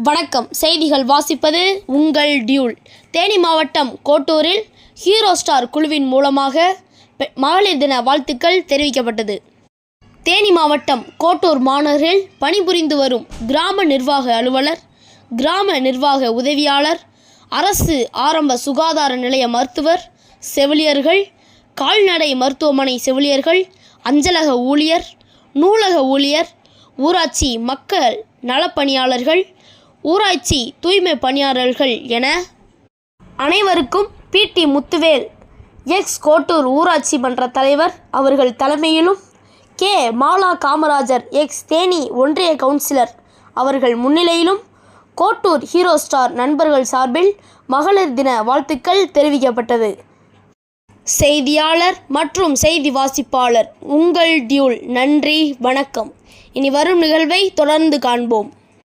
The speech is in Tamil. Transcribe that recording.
வணக்கம். செய்திகள் வாசிப்பது உங்கள் டியூல். தேனி மாவட்டம் கோட்டூரில் ஹீரோ ஸ்டார் குழுவின் மூலமாக மகளிர் தின வாழ்த்துக்கள் தெரிவிக்கப்பட்டது. தேனி மாவட்டம் கோட்டூர் மாநகரில் பணிபுரிந்து வரும் கிராம நிர்வாக அலுவலர், கிராம நிர்வாக உதவியாளர், அரசு ஆரம்ப சுகாதார நிலைய மருத்துவர், செவிலியர்கள், கால்நடை மருத்துவமனை செவிலியர்கள், அஞ்சலக ஊழியர், நூலக ஊழியர், ஊராட்சி மக்கள் நலப்பணியாளர்கள், ஊராட்சி தூய்மை பணியாளர்கள் என அனைவருக்கும் PT முத்துவேல் எக்ஸ் கோட்டூர் ஊராட்சி மன்ற தலைவர் அவர்கள் தலைமையிலும், K மாலா காமராஜர் எக்ஸ் தேனி ஒன்றிய கவுன்சிலர் அவர்கள் முன்னிலையிலும் கோட்டூர் ஹீரோ ஸ்டார் நண்பர்கள் சார்பில் மகளிர் தின வாழ்த்துக்கள் தெரிவிக்கப்பட்டது. செய்தியாளர் மற்றும் செய்தி வாசிப்பாளர் உங்கள் டியூல். நன்றி, வணக்கம். இனி வரும் நிகழ்வை தொடர்ந்து காண்போம்.